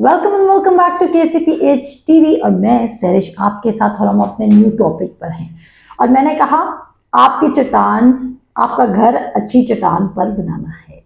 Welcome and welcome back to KCPH TV. और मैं सरिश आपके साथ और हम अपने न्यू टॉपिक पर हैं। और मैंने कहा आपकी चट्टान, आपका घर अच्छी चट्टान पर बनाना है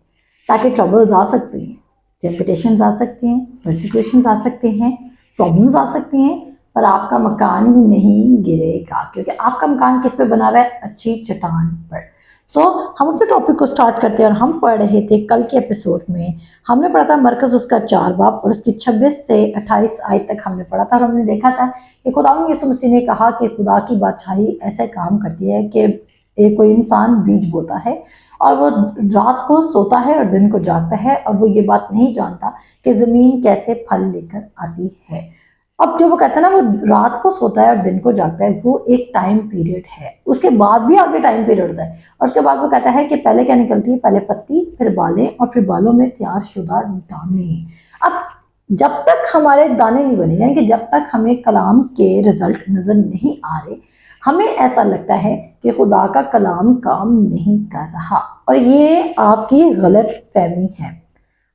ताकि ट्रबल्स आ सकते हैं, टेम्पटेशंस आ सकते हैं, परसिक्यूशंस आ सकते हैं, प्रॉब्लम्स आ सकती हैं, पर आपका मकान नहीं गिरेगा क्योंकि आपका मकान किस पे बना हुआ है? अच्छी चट्टान पर। हम अपने टॉपिक को स्टार्ट करते हैं और हम पढ़ रहे थे कल के एपिसोड में। हमने पढ़ा था मरकज उसका 4 बाब और उसकी 26 से 28 आयत तक हमने पढ़ा था। और हमने देखा था कि खुदावंद यीशु मसीह ने कहा कि खुदा की बादशाही ऐसे काम करती है कि एक कोई इंसान बीज बोता है और वो रात को सोता है और दिन को जागता है और वो ये बात नहीं जानता कि ज़मीन कैसे फल लेकर आती है। अब जो वो कहता है ना, वो रात को सोता है और दिन को जागता है, वो एक टाइम पीरियड है। उसके बाद भी आगे टाइम पीरियड होता है और उसके बाद वो कहता है कि पहले क्या निकलती है? पहले पत्ती, फिर बालें और फिर बालों में तैयार शुदा दाने। अब जब तक हमारे दाने नहीं बने, यानी कि जब तक हमें कलाम के रिजल्ट नजर नहीं आ रहे, हमें ऐसा लगता है कि खुदा का कलाम काम नहीं कर रहा। और ये आपकी गलत फहमी है।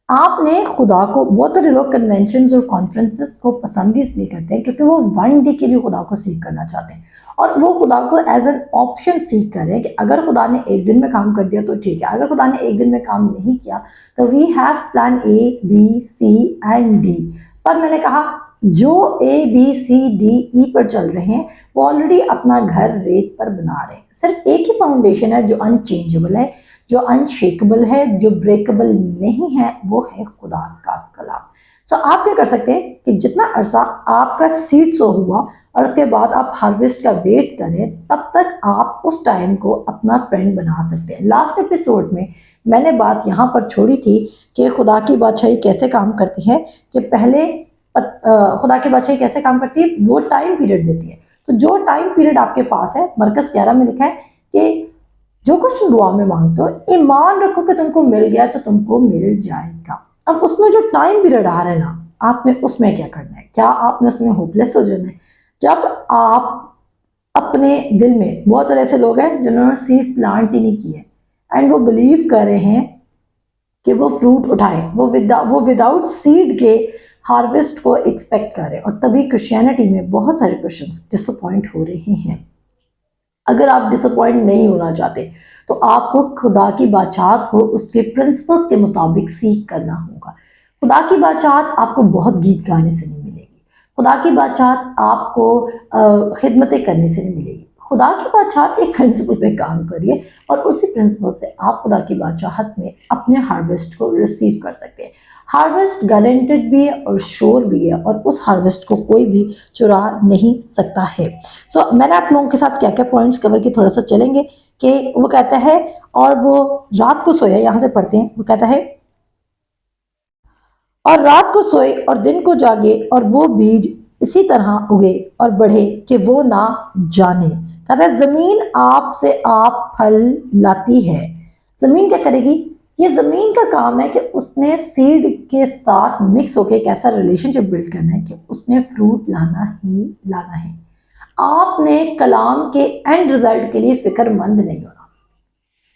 आपने खुदा को, बहुत सारे लोग कन्वेंशन और कॉन्फ्रेंसेस को पसंद इसलिए करते हैं क्योंकि वो वन डे के लिए खुदा को सीख करना चाहते हैं और वो खुदा को एज एन ऑप्शन सीख कर रहे हैं कि अगर खुदा ने एक दिन में काम कर दिया तो ठीक है, अगर खुदा ने एक दिन में काम नहीं किया तो we have plan A, B, C and D। पर मैंने कहा जो A, B, C, D, E पर चल रहे हैं वो ऑलरेडी अपना घर रेत पर बना रहे हैं। सिर्फ एक ही फाउंडेशन है जो अनचेंजेबल है, जो अनशेकेबल है, जो ब्रेकेबल नहीं है, वो है खुदा का कलाम। आप क्या कर सकते हैं कि जितना अरसा आपका सीड सो हुआ और उसके बाद आप हार्वेस्ट का वेट करें, तब तक आप उस टाइम को अपना फ्रेंड बना सकते हैं। लास्ट एपिसोड में मैंने बात यहाँ पर छोड़ी थी कि खुदा की बादशाही कैसे काम करती है, कि पहले खुदा की बादशाही कैसे काम करती है, वो टाइम पीरियड देती है। तो जो टाइम पीरियड आपके पास है, मरकज 11 में लिखा है कि जो कुछ तुम दुआ में मांगते हो, ईमान रखो कि तुमको मिल गया तो तुमको मिल जाएगा। अब उसमें जो टाइम पीरियड आ रहा है ना, आपने उसमें क्या करना है? क्या आपने उसमें होपलेस हो जाना है? जब आप अपने दिल में, बहुत सारे ऐसे लोग हैं जिन्होंने सीड प्लांट ही नहीं की है एंड वो बिलीव कर रहे हैं कि वो फ्रूट उठाए, वो विदाउट सीड के हार्वेस्ट को एक्सपेक्ट कर रहे हैं। और तभी क्रिश्चियनिटी में बहुत सारे क्रिश्चियंस डिसअपॉइंट हो रहे हैं। अगर आप डिसअपॉइंट नहीं होना चाहते तो आपको खुदा की बादशाहत को उसके प्रिंसिपल्स के मुताबिक सीख करना होगा। खुदा की बादशाहत आपको बहुत गीत गाने से नहीं मिलेगी, खुदा की बादशाहत आपको खिदमतें करने से नहीं मिलेगी। खुदा की बादशाहत एक प्रिंसिपल पे काम करिए और उसी प्रिंसिपल से आप खुदा की बादशाहत में अपने हार्वेस्ट को रिसीव कर सकते हैं। हार्वेस्ट गारंटेड भी है और श्योर भी है और उस हार्वेस्ट को कोई भी चुरा नहीं सकता है। मैंने आप लोगों के साथ क्या क्या पॉइंट्स कवर किए, थोड़ा सा चलेंगे। कि वो कहता है और वो रात को सोया, यहां से पढ़ते हैं, वो कहता है और रात को सोए और दिन को जागे और वो बीज इसी तरह उगे और बढ़े कि वो ना जाने। कहता है जमीन आप से आप फल लाती है। जमीन क्या करेगी? ये जमीन का काम है कि उसने सीड के साथ मिक्स होकर एक ऐसा रिलेशनशिप बिल्ड करना है कि उसने फ्रूट लाना ही लाना है। आपने कलाम के एंड रिजल्ट के लिए फिक्रमंद नहीं होना,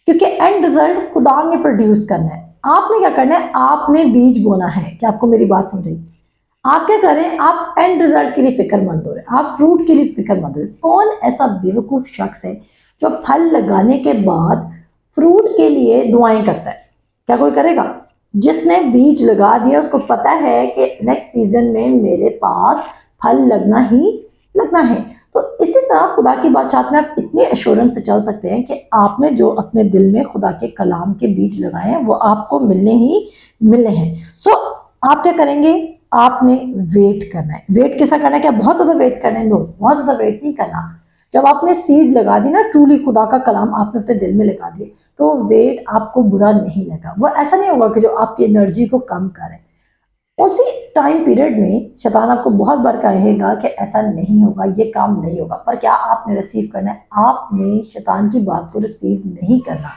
क्योंकि एंड रिजल्ट खुदा ने प्रोड्यूस करना है। आपने क्या करना है? आपने बीज बोना है। क्या आपको मेरी बात समझ आई? आप क्या करें? आप एंड रिजल्ट के लिए फिक्रमंद हो रहे हैं, आप फ्रूट के लिए फिक्रमंद हो रहे हैं। कौन ऐसा बेवकूफ शख्स है जो फल लगाने के बाद फ्रूट के लिए दुआएं करता है? क्या कोई करेगा? जिसने बीज लगा दिया उसको पता है कि नेक्स्ट सीजन में मेरे पास फल लगना ही लगना है। तो इसी तरह खुदा की बादशाहत में आप इतने एश्योरेंस से चल सकते हैं कि आपने जो अपने दिल में खुदा के कलाम के बीज लगाए हैं वो आपको मिलने ही मिलने हैं। आप क्या करेंगे? आपने वेट करना है। वेट कैसा करना है? क्या बहुत ज्यादा वेट करना है? नो, बहुत ज्यादा वेट नहीं करना। जब आपने सीड लगा दी ना, ट्रूली खुदा का कलाम आपने अपने दिल में लगा दिए, तो वेट आपको बुरा नहीं लगा। वो ऐसा नहीं होगा कि जो आपकी एनर्जी को कम करे। उसी टाइम पीरियड में शैतान आपको बहुत बार कहेगा कि ऐसा नहीं होगा, ये काम नहीं होगा। पर क्या आपने रिसीव करना है? आपने शैतान की बात को रिसीव नहीं करना।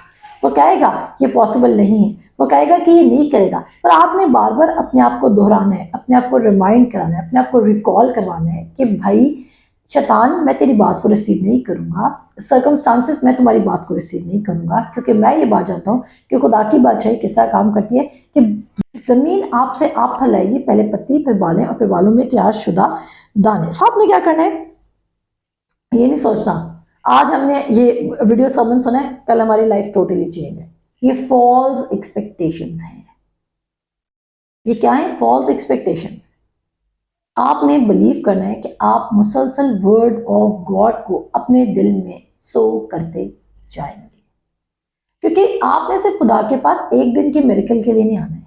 वो कहेगा ये पॉसिबल नहीं है, वो कहेगा कि ये नहीं करेगा, पर आपने बार बार अपने आप को दोहराना है, अपने आप को रिमाइंड कराना है, अपने आप को रिकॉल करवाना है कि भाई शैतान मैं तेरी बात को रिसीव नहीं करूंगा, सर्कमस्टांसेस मैं तुम्हारी बात को रिसीव नहीं करूंगा, क्योंकि मैं ये बात जानता हूँ कि खुदा की बादशाही किस तरह काम करती है कि जमीन आपसे आप फैलाएगी, पहले पत्ती फिर बालें और फिर बालों में तैयार शुदा दाने। सो आपने क्या करना है, ये नहीं सोचना आज हमने ये वीडियो सर्मन सुना है कल हमारी लाइफ टोटली चेंज है। ये फॉल्स एक्सपेक्टेशंस हैं। ये क्या है? False expectations. आपने बिलीव करना है कि आप मुसलसल वर्ड ऑफ गॉड को अपने दिल में सो करते जाएंगे, क्योंकि आपने सिर्फ खुदा के पास एक दिन के मिरेकल के लिए नहीं आना है,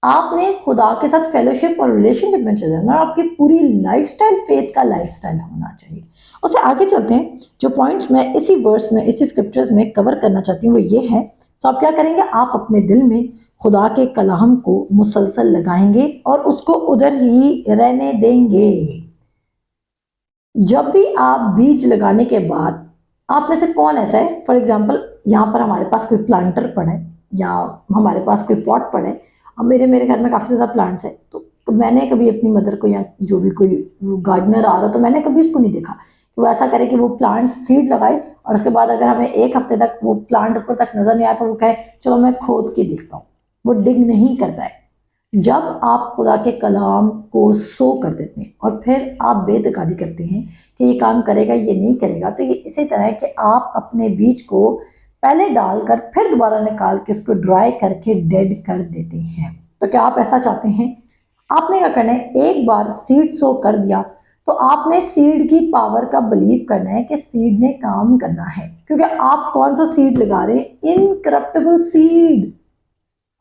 आपने खुदा के साथ फेलोशिप और रिलेशनशिप में चल जाना और आपकी पूरी लाइफस्टाइल फेथ का लाइफस्टाइल होना चाहिए। उससे आगे चलते हैं, जो पॉइंट्स मैं इसी वर्स में इसी स्क्रिप्चर्स में कवर करना चाहती हूँ वो ये है। तो आप क्या करेंगे, आप अपने दिल में खुदा के कलाम को मुसलसल लगाएंगे और उसको उधर ही रहने देंगे। जब भी आप बीज लगाने के बाद, आप में से कौन ऐसा है, फॉर एग्जाम्पल यहाँ पर हमारे पास कोई प्लांटर पड़ा है या हमारे पास कोई पॉट पड़ा है, अब मेरे घर में काफ़ी ज़्यादा प्लांट्स है, तो मैंने कभी अपनी मदर को या जो भी कोई गार्डनर आ रहा तो मैंने कभी उसको नहीं देखा कि वो ऐसा करे कि वो प्लांट सीड लगाए और उसके बाद अगर हमें एक हफ्ते तक वो प्लांट ऊपर तक नजर नहीं आया तो वो कहे चलो मैं खोद के देखता हूँ। वो डिग नहीं करता है। जब आप खुदा के कलाम को सो कर देते हैं और फिर आप बेदकादी करते हैं कि ये काम करेगा ये नहीं करेगा, तो ये इसी तरह है कि आप अपने बीज को पहले डालकर फिर दोबारा निकाल के इसको ड्राई करके डेड कर देते हैं। तो क्या आप ऐसा चाहते हैं? आपने क्या करना है, एक बार सीड सो कर दिया तो आपने सीड की पावर का बिलीव करना है कि सीड ने काम करना है, क्योंकि आप कौन सा सीड लगा रहे हैं? Incorruptible seed.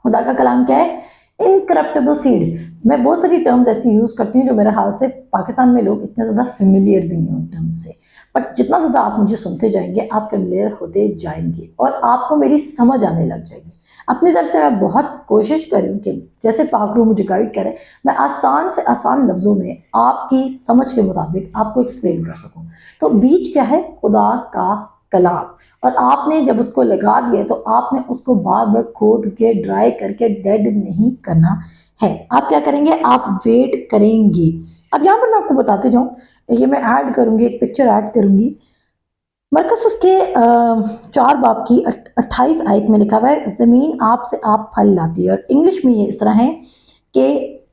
खुदा का कलाम क्या है? Incorruptible seed. मैं बहुत सारी टर्म्स ऐसी यूज करती हूँ जो मेरे ख्याल से पाकिस्तान में लोग इतने ज्यादा फेमिलियर भी नहीं उन टर्म से, बट जितना ज्यादा आप मुझे सुनते जाएंगे आप फेमिलियर होते जाएंगे और आपको मेरी समझ आने लग जाएगी। अपनी तरफ से मैं बहुत कोशिश कर रही हूँ कि जैसे पाक रूह मुझे गाइड करे, मैं आसान से आसान लफ्जों में आपकी समझ के मुताबिक आपको एक्सप्लेन कर सकूँ। तो बीज क्या है? खुदा का कलाम। और आपने जब उसको लगा दिया तो आपने उसको बार बार खोद के ड्राई करके डेड नहीं करना है। आप क्या करेंगे? आप वेट करेंगे। अब यहाँ पर मैं आपको बताते जाऊँ, ये मैं ऐड करूंगी, एक पिक्चर ऐड करूंगी। मरकस उसके 4 बाब की 28 आयत में लिखा हुआ है, जमीन आप से आप फल लाती है। और इंग्लिश में ये इस तरह है कि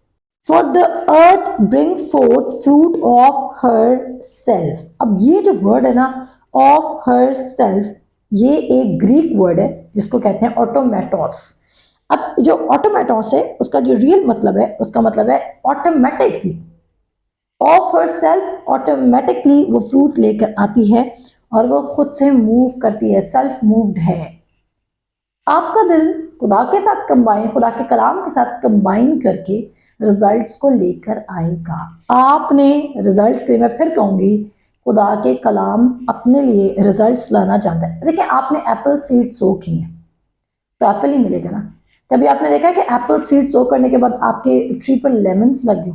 for the earth bring fourth fruit of her self. अब ये जो वर्ड है ना, ऑफ हर सेल्फ, ये एक ग्रीक वर्ड है जिसको कहते हैं ऑटोमेटोस। अब जो ऑटोमेटोस है उसका जो रियल मतलब है, उसका मतलब है automatically, of her self, automatically वो फ्रूट लेकर आती है और वो खुद से मूव करती है, सेल्फ मूव्ड है। आपका दिल खुदा के साथ कंबाइन, खुदा के कलाम के साथ कंबाइन करके रिजल्ट्स को लेकर आएगा। आपने रिजल्ट्स के लिए, मैं फिर कहूंगी, खुदा के कलाम अपने लिए रिजल्ट्स लाना चाहता है। देखिए, आपने एप्पल सीड सो की है तो एप्पल ही मिलेगा ना। कभी आपने देखा कि एप्पल सीड सो करने के बाद आपके ट्री पर लेमन्स लग गए?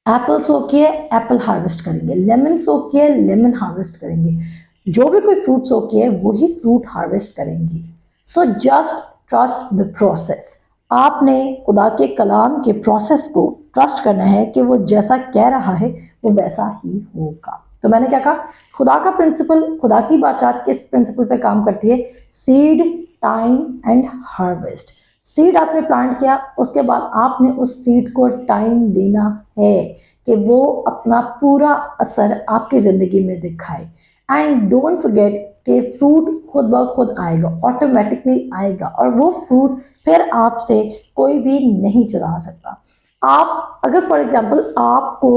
एप्पल सो किए, एप्पल हार्वेस्ट करेंगे, लेमन सो किए, लेमन हार्वेस्ट करेंगे, जो भी कोई फ्रूट सो किए वही फ्रूट हार्वेस्ट करेंगे। So just trust the process. आपने खुदा के कलाम के प्रोसेस को ट्रस्ट करना है कि वो जैसा कह रहा है वो वैसा ही होगा। तो मैंने क्या कहा, खुदा का प्रिंसिपल, खुदा की बात किस प्रिंसिपल पे काम करती है? Seed, time and harvest. Seed आपने प्लांट किया, उसके बाद आपने उस सीड को टाइम देना है कि वो अपना पूरा असर आपकी जिंदगी में दिखाए। एंड डोंट फॉरगेट कि फ्रूट खुद ब खुद आएगा, ऑटोमेटिकली आएगा, और वो फ्रूट फिर आपसे कोई भी नहीं चुरा सकता। आप अगर फॉर एग्जाम्पल आपको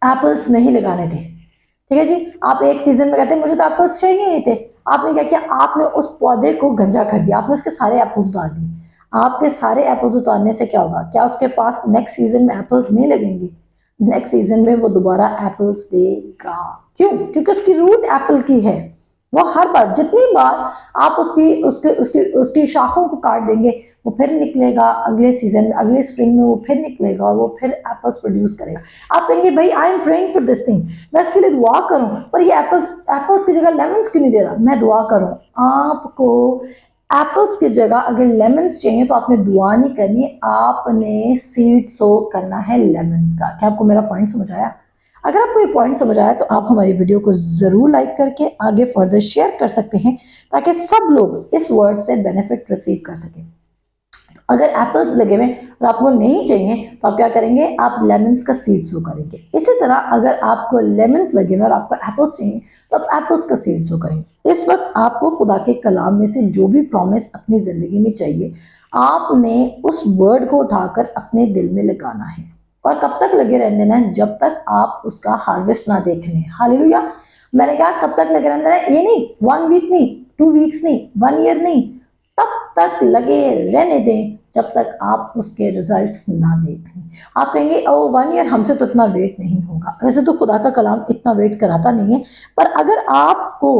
एप्पल्स नहीं लगाने थे, ठीक है जी, आप एक सीजन में कहते हैं मुझे तो एप्पल्स चाहिए नहीं थे, आपने क्या किया? आपने उस पौधे को गंजा कर दिया, आपने उसके सारे एप्पल्स उतार दिए। आपके सारे एप्पल्स उतारने से क्या होगा? क्या उसके पास नेक्स्ट सीजन में एप्पल्स नहीं लगेंगे? नेक्स्ट सीजन में वो दोबारा एप्पल्स देगा। क्यों? क्योंकि उसकी रूट एप्पल की है। वो हर बार, जितनी बार आप उसकी उसके उसकी उसकी शाखों को काट देंगे, वो फिर निकलेगा अगले सीजन में, अगले स्प्रिंग में वो फिर निकलेगा और वो फिर एप्पल्स प्रोड्यूस करेगा। आप कहेंगे भाई I am praying for this thing, मैं इसके लिए दुआ करूं, पर ये एप्पल्स की जगह लेमन्स क्यों नहीं दे रहा? मैं दुआ करूं। आपको एप्पल्स की जगह अगर लेमन्स चाहिए तो आपने दुआ नहीं करनी, आपने सीड सो करना है लेमन्स का। क्या आपको मेरा पॉइंट समझ आया? अगर आपको ये पॉइंट समझ आया तो आप हमारी वीडियो को ज़रूर लाइक करके आगे फर्दर शेयर कर सकते हैं, ताकि सब लोग इस वर्ड से बेनिफिट रिसीव कर सकें। अगर एप्पल्स लगे हुए और आपको नहीं चाहिए तो आप क्या करेंगे, आप लेमन्स का सीड सो करेंगे। इसी तरह अगर आपको लेमन्स लगे हुए और आपको एप्पल्स चाहिए तो आप एप्पल्स का सीड सो करेंगे। इस वक्त आपको खुदा के कलाम में से जो भी प्रॉमिस अपनी ज़िंदगी में चाहिए, आपने उस वर्ड को उठाकर अपने दिल में लगाना है, और कब तक लगे रहने देना है, जब तक आप उसका हार्वेस्ट ना देख लें। हालेलुया। मैंने कहा कब तक लगे रहने देना है, ये नहीं 1 वीक नहीं, 2 वीक्स नहीं, 1 ईयर नहीं, तब तक लगे रहने दें जब तक आप उसके रिजल्ट्स ना देखें। आप कहेंगे ओ 1 ईयर हमसे तो इतना वेट नहीं होगा। वैसे तो खुदा का कलाम इतना वेट कराता नहीं है, पर अगर आपको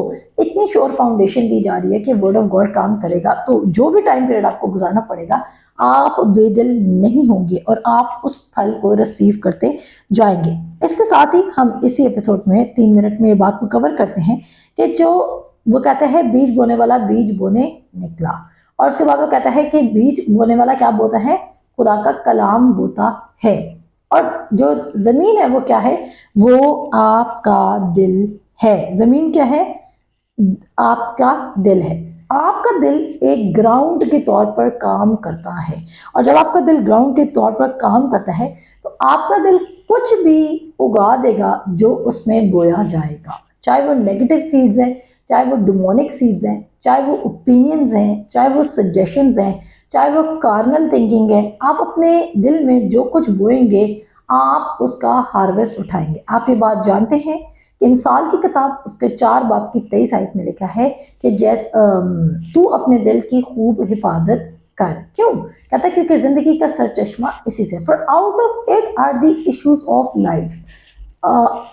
इतनी श्योर फाउंडेशन दी जा रही है कि वर्ड ऑफ गॉड काम करेगा, तो जो भी टाइम पीरियड आपको गुजारना पड़ेगा, आप बेदिल नहीं होंगे और आप उस फल को रिसीव करते जाएंगे। इसके साथ ही हम इसी एपिसोड में 3 मिनट में ये बात को कवर करते हैं कि जो वो कहते हैं बीज बोने वाला बीज बोने निकला, और उसके बाद वो कहता है कि बीज बोने वाला क्या बोता है, खुदा का कलाम बोता है। और जो जमीन है वो क्या है, वो आपका दिल है। जमीन क्या है, आपका दिल है। आपका दिल एक ग्राउंड के तौर पर काम करता है, और जब आपका दिल ग्राउंड के तौर पर काम करता है तो आपका दिल कुछ भी उगा देगा जो उसमें बोया जाएगा, चाहे वो नेगेटिव सीड्स हैं, चाहे वो डिमोनिक सीड्स हैं, चाहे वो ओपिनियंस हैं, चाहे वो सजेशंस हैं, चाहे वो कार्नल थिंकिंग है। आप अपने दिल में जो कुछ बोएंगे आप उसका हार्वेस्ट उठाएंगे। आप ये बात जानते हैं कि मिसाल की किताब उसके 4 बाब की 23 आयत में लिखा है कि जैसे तू अपने दिल की खूब हिफाजत कर। क्यों कहता है, क्योंकि जिंदगी का सरचश्मा इसी से, for out of it are the issues of life,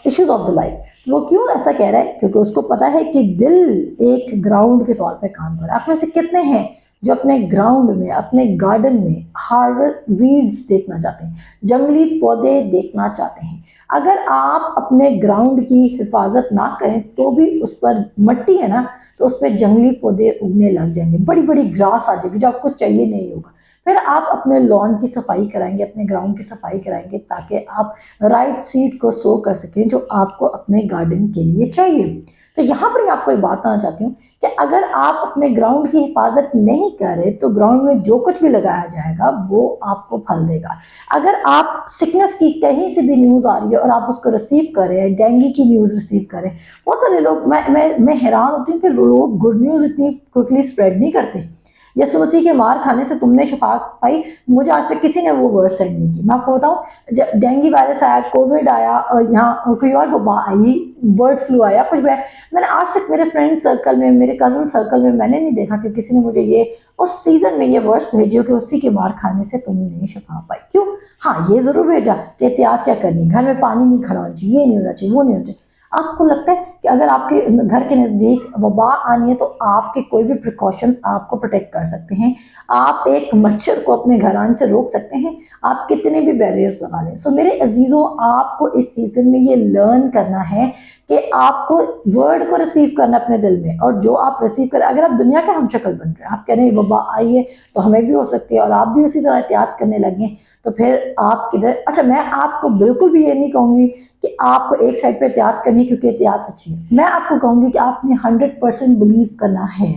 issues of the life. वो क्यों ऐसा कह रहा है, क्योंकि उसको पता है कि दिल एक ग्राउंड के तौर पे काम कर रहा है। आप में से कितने हैं जो अपने ग्राउंड में, अपने गार्डन में हार्वेस्ट वीड्स देखना चाहते हैं, जंगली पौधे देखना चाहते हैं? अगर आप अपने ग्राउंड की हिफाजत ना करें तो भी उस पर मट्टी है ना, तो उस पर जंगली पौधे उगने लग जाएंगे, बड़ी बड़ी ग्रास आ जाएगी जो आपको चाहिए नहीं होगा। फिर आप अपने लॉन की सफाई कराएंगे, अपने ग्राउंड की सफाई कराएंगे, ताकि आप राइट सीड को सो कर सकें जो आपको अपने गार्डन के लिए चाहिए। तो यहाँ पर मैं आपको एक बात बताना चाहती हूँ कि अगर आप अपने ग्राउंड की हिफाजत नहीं करें तो ग्राउंड में जो कुछ भी लगाया जाएगा वो आपको फल देगा। अगर आप सिकनेस की कहीं से भी न्यूज़ आ रही है और आप उसको रिसीव करें, डेंगू की न्यूज़ रिसीव करें, बहुत सारे लोग, मैं हैरान होती हूँ कि लोग गुड न्यूज़ इतनी क्विकली स्प्रेड नहीं करते। यीशु मसीह के मार खाने से तुमने शिफा पाई, मुझे आज तक किसी ने वो वर्ड सेंड नहीं की। मैं आपको बताऊं, जब डेंगू वायरस आया, कोविड आया, और यहाँ कोई और वबा आई, बर्ड फ्लू आया, कुछ भी, मैंने आज तक मेरे फ्रेंड सर्कल में, मेरे कजन सर्कल में मैंने नहीं देखा कि किसी ने मुझे ये उस सीजन में ये वर्ड्स भेजे हो कि उसी के मार खाने से तुमने शिफा पाई। क्यों? हाँ, ये जरूर भेजा कि एहतियात क्या करनी, घर में पानी नहीं खड़ा होना चाहिए, ये नहीं होना चाहिए, वो नहीं होना चाहिए। आपको लगता है कि अगर आपके घर के नज़दीक वबा आनी है तो आपके कोई भी प्रिकॉशंस आपको प्रोटेक्ट कर सकते हैं। आप एक मच्छर को अपने घर आने से रोक सकते हैं, आप कितने भी बैरियर्स लगा लें। सो मेरे अजीज़ों, आपको इस सीजन में ये लर्न करना है कि आपको वर्ड को रिसीव करना अपने दिल में, और जो आप रिसीव करें, अगर आप दुनिया के हमशक्ल बन रहे हैं, आप कह रहे हैं वबा आई है तो हमें भी हो सकती है और आप भी उसी तरह एहतियात करने लगे, तो फिर आप किधर। अच्छा, मैं आपको बिल्कुल भी ये नहीं कहूँगी कि आपको एक साइड पे एहतियात करनी क्योंकि एहतियात अच्छी है। मैं आपको कहूँगी कि आपने 100% बिलीव करना है।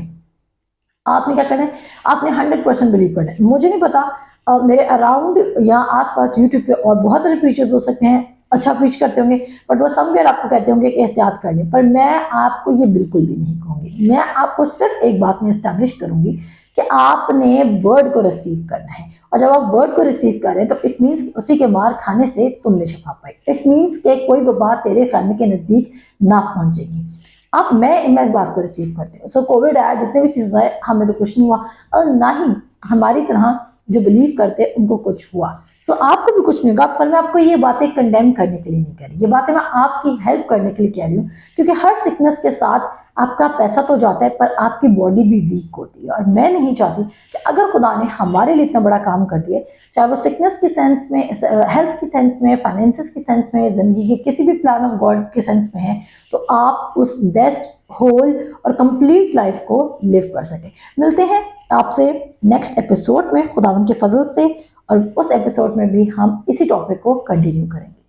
आपने क्या करना है, आपने 100% बिलीव करना है। मुझे नहीं पता, मेरे अराउंड यहाँ आसपास यूट्यूब पे और बहुत सारे प्रीचर्स हो सकते हैं, अच्छा प्रीच करते होंगे, बट वो समवेयर आपको कहते होंगे कि एहतियात कर लें, पर मैं आपको ये बिल्कुल भी नहीं कहूँगी। मैं आपको सिर्फ एक बात में इस्टेब्लिश करूँगी कि आपने वर्ड को रिसीव करना है, और जब आप वर्ड को रिसीव करें तो इट मीन्स उसी के मार खाने से तुमने शिफा पाई। इट मीन्स कि कोई वबा तेरे खाने के नज़दीक ना पहुंचेगी। अब मैं इस बात को रिसीव करती हूँ। सो कोविड आया, जितने भी सीजन आए, हमें तो कुछ नहीं हुआ, और ना ही हमारी तरह जो बिलीव करते उनको कुछ हुआ। तो आपको भी कुछ नहीं होगा, पर मैं आपको ये बातें कंडेम करने के लिए नहीं कह रही, ये बातें मैं आपकी हेल्प करने के लिए कह रही हूँ, क्योंकि हर सिकनेस के साथ आपका पैसा तो जाता है पर आपकी बॉडी भी वीक होती है। और मैं नहीं चाहती कि अगर खुदा ने हमारे लिए इतना बड़ा काम कर दिया, चाहे वो सिकनेस की सेंस में, हेल्थ की सेंस में, फाइनेंसिस की सेंस में, जिंदगी के किसी भी प्लान ऑफ गॉड के सेंस में है, तो आप उस बेस्ट होल और कंप्लीट लाइफ को लिव कर सकें। मिलते हैं आपसे नेक्स्ट एपिसोड में खुदावन के फजल से, और उस एपिसोड में भी हम इसी टॉपिक को कंटिन्यू करेंगे।